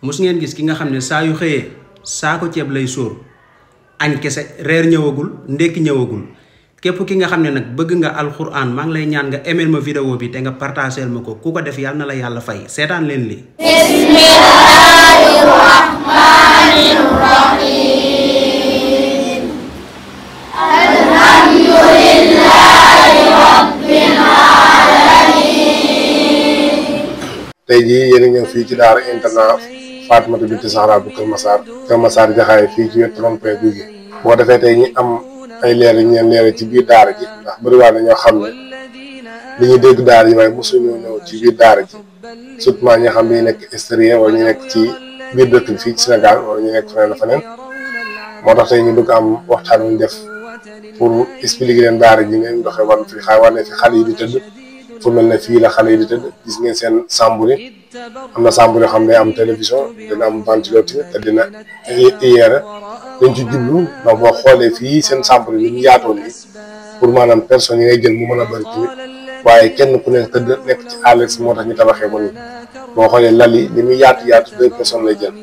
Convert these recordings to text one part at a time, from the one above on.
mos ngeen gis ki nga xam ne saa yu xëyee saako ceeb lay sóor añ kese reer ñëwagul ndekki ñëwagul képp ki nga xam ne nag bëgg nga alxuraan maa ngi lay ñaan nga aimel ma vidéo bi te nga partageel ma ko ku ko def yàlla na la yàlla fay seetaan leen li bismillahir rahmanir rahim alhamdulillahi rabbil alamin. tey jii yéen a ñëw fii ci daara internat Fatimata Bintou Zahra bu Kër Massar Jaxaay fii ci wetu rond-point Gouy Gui boo defee tey ñi am ay leer yi ñu leen leeral ci biir daara ji ndax bëriwaat na ñoo xam ne li ñuy dégg daara ji waaye mosuñu ñëw ci biir daara ji surtout ñi nga xam ne ñu nekk extérieur wala ñu nekk ci biir dëkk bi fii ci Sénégal wala ñu nekk feneen feneen moo tax tey ñu bëgg am waxtaan wu ñu def pour expliquer leen daara ji ngeen doxee war fi xale yi di tëdd fu mel ne fii la xale yi di tëdd gis ngeen seen chambre yi am na chambre yoo xam ne am télévision dina am ventilateur te dina yeere dañ ci jublu ndax boo xoolee fii seen chambre yi ñu yaatoo nii pour maanaam personnes yi ngay jël mu mën a bëri tamit waaye kenn ku nekk tëdd nekk ci à l'aise moo tax ñu tabaxee ko nii boo xoolee lal yi li muy yaatu 2 personnes lay jël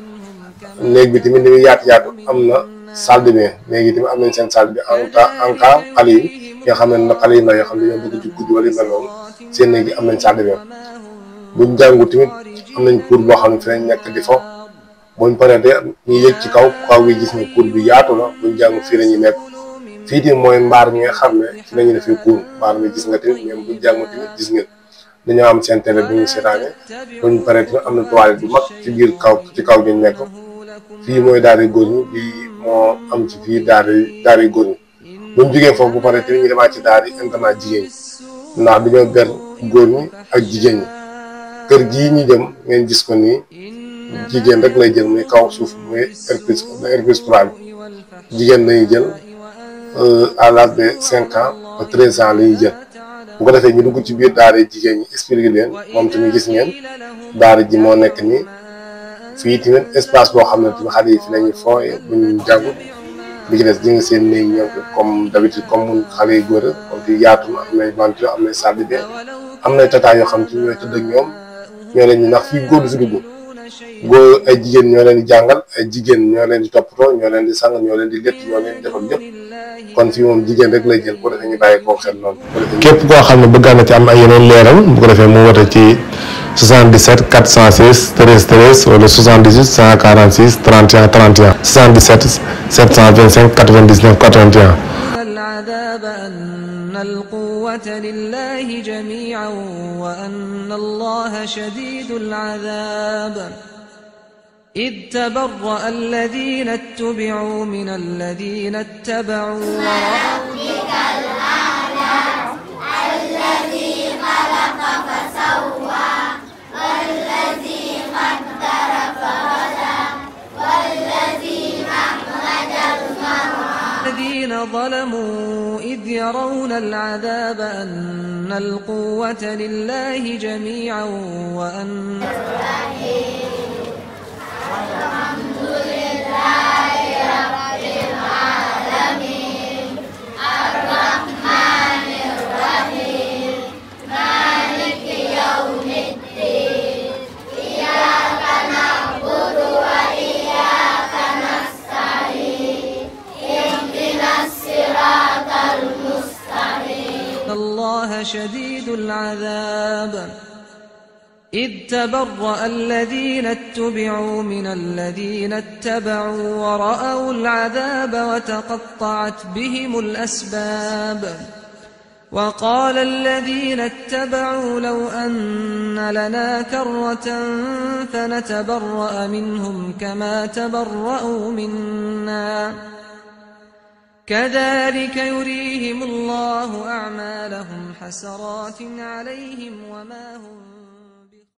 néeg bi tamit li muy yaatu am na salle de bain léegi tamit am nañ seen salle bi en cas xale yi nga xam ne xale yi ndaw yoo xam ne ñoo bëgg ci guddi wala yu mel noonu seen néeg yi am nañ salle de bain buñ jàngu tamit am nañ cour boo xam ne fi lañ nekk di fo buñ paree de ñu yëg ci kaw gi gis ne cour bi yaatu la buñ jàngu fii la ñuy nekk fii tamit mooy mbaar mi nga xam ne fi la ñuy defee cour mbaar mi gis nga tamit même buñ jàngu tamit gis ngeen dañoo am seen télé bi ñu seetaane buñ paree tamit am na toilette bu mag ci biir ci kaw ñu nekk fii mooy daara góor ñi bii moo am ci fii daara góor ñi buñ jógee foofu bu paree tamit ñu demaat ci daara internat jigéen ñi ndax dañoo ber góor ñi ak jigéen ñi kër gii ñu jëm ngeen gis ko nii jigéen rek lay jël muy kaw suuf muy R+3 bi jigéen lañuy jël à l'âge de 5 ans ba 13 ans la ñuy jël bu ko defee ñu dugg ci biir daara jigéen ñi expliqué leen moom tamit gis ngeen daara ji moo nekk nii fii tamit espace boo xam ne tamit xale yi fi lañuy fooye buñ jàngu bi ci des di nga seen néeg ñoom comme d'habitude comme mun xale yu góor comme fi yaatu na am nay ventilo am nay salle de bain am nay tata yoo xam te ñooy tëdd ak ñoom ñoo leen di ndax fii góor du fi dugg góor ay jigéen ñoo leen di jàngal ay jigéen ñoo leen di toppatoo ñoo leen di sang ñoo leen di létt ñoo leen di defal lépp kon fii moom jigéen rek lay jël bu defee ñu bàyyi koo xel noonu. képp koo xam ne bëgg na ci am ay yeneen leeral bu ko defee mu wote ci 77 406 13 13 wala 78 146 31 31 77 725 99 81. القوة لله جميعا وأن الله شديد العذاب إذ تبرأ الذين اتبعوا من الذين اتبعوا وربك الأعلى الذي خلق فسوى والذي قدر فهدى والذي أخرج المرعى الذين ظلموا إذ يرون العذاب أن القوة لله جميعا وأن الحمد لله رب العالمين الرحمن الرحيم مالك يوم الدين إياك نعبد وإياك نستعين اهدنا الصراط المستقيم الله شديد العذاب إذ تبرأ الذين اتبعوا من الذين اتبعوا ورأوا العذاب وتقطعت بهم الأسباب وقال الذين اتبعوا لو أن لنا كرة فنتبرأ منهم كما تبرأوا منا كذلك يريهم الله أعمالهم حسرات عليهم وما هم